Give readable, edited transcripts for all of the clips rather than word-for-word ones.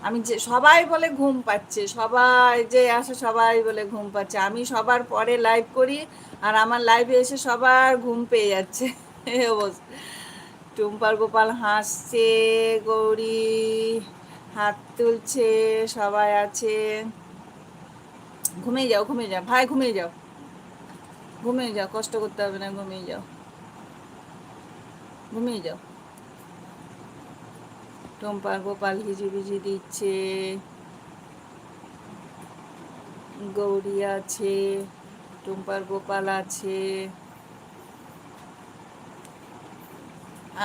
আমি যে সবাই বলে ঘুম পাচ্ছে, সবাই যে আসে সবাই বলে ঘুম পাচ্ছে, আমি সবার পরে লাইভ করি আর আমার লাইভে এসে সবার ঘুম পেয়ে যাচ্ছে। এই অবস্থা। টুম্পার গোপাল হাসছে, গৌরী হাত তুলছে, সবাই আছে। ঘুমিয়ে যাও, ঘুমিয়ে যাও ভাই, ঘুমিয়ে যাও, ঘুমিয়ে যাও, কষ্ট করতে হবে না, ঘুমিয়ে যাও, ঘুমিয়ে যাও। টুম্পার গোপাল হিজিবিজি দিচ্ছে, গৌরী আছে, টুম্পার গোপাল আছে,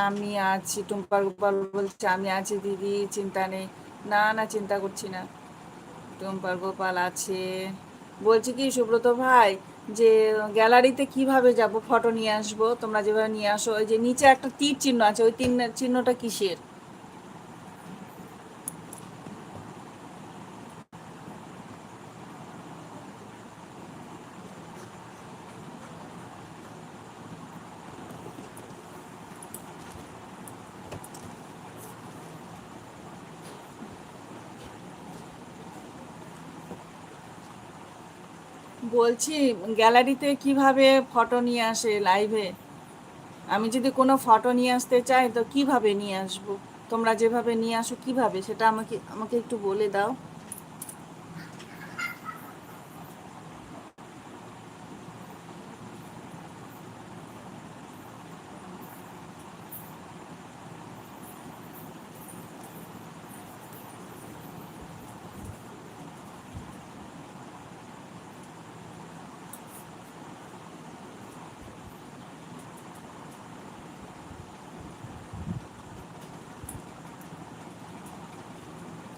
আমি আছি। টুম্পার গোপাল বলছে আমি আছি দিদি, চিন্তা নেই। না না, চিন্তা করছি না। টুম্পার গোপাল আছে। বলছি কি সুব্রত ভাই, যে গ্যালারিতে কিভাবে যাব, ফটো নিয়ে আসবো? তোমরা যেভাবে নিয়ে আসো, ওই যে নিচে একটা তীর চিহ্ন আছে, ওই তীর চিহ্নটা কিসের? বলছি গ্যালারিতে কিভাবে ফটো নিয়ে আসে লাইভে? আমি যদি কোনো ফটো নিয়ে আসতে চাই তো কিভাবে নিয়ে আসবো? তোমরা যেভাবে নিয়ে আসো কিভাবে, সেটা আমাকে আমাকে একটু বলে দাও।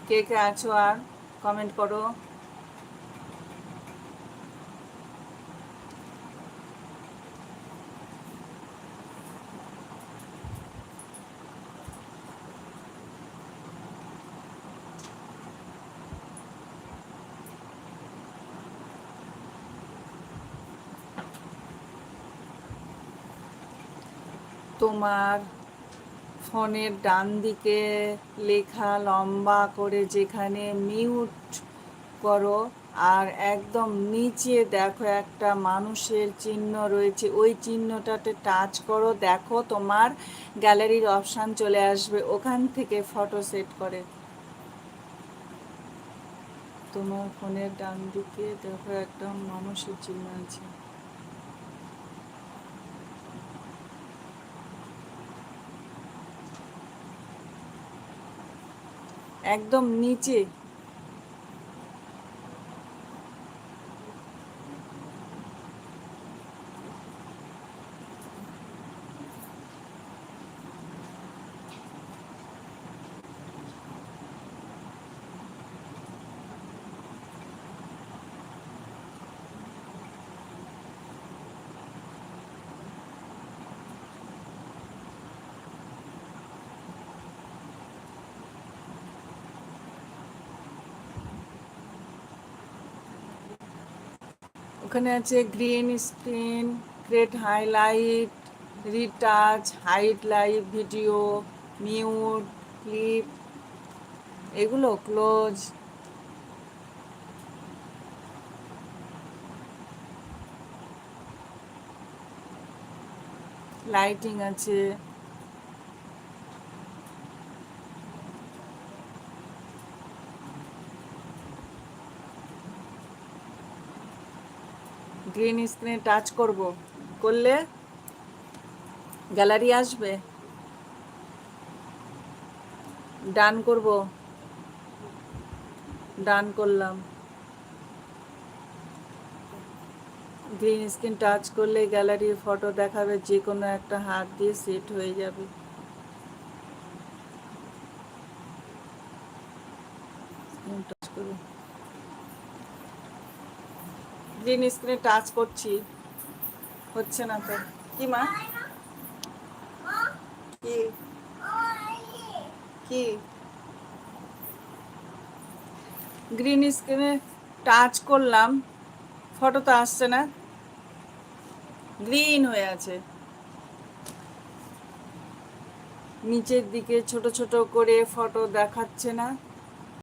কে কে আছো আর কমেন্ট করো। তোমার ফোনের ডান দিকে লেখা লম্বা করে যেখানে মিউট করো, আর একদম নিচে দেখো একটা মানুষের চিহ্ন রয়েছে, ওই চিহ্নটাতে টাচ করো, দেখো তোমার গ্যালারির অপশান চলে আসবে, ওখান থেকে ফটো সেট করে। তোমার ফোনের ডান দিকে দেখো একটা মানুষের চিহ্ন আছে। একদম নিচে। ওখানে আছে green screen, create highlight, retouch, hide live video, mute, clip, এগুলো ক্লোজ। লাইটিং আছে। গ্রিন স্ক্রিনে টাচ করব, করলে গ্যালারি আসবে। ডান করব, ডান করলাম। গ্রিন স্ক্রিন টাচ করলে গ্যালারির ফটো দেখাবে, যে কোনো একটা হাত দিয়ে সেট হয়ে যাবে। টাচ করব, গ্রিন স্ক্রিনে টাচ করছি, হচ্ছে না তো। কি মা? কি? কি? গ্রিন স্ক্রিনে টাচ করলাম, ফটো তো আসছে না, গ্রিন হয়ে আছে। নিচের দিকে ছোট ছোট করে ফটো দেখাচ্ছে না।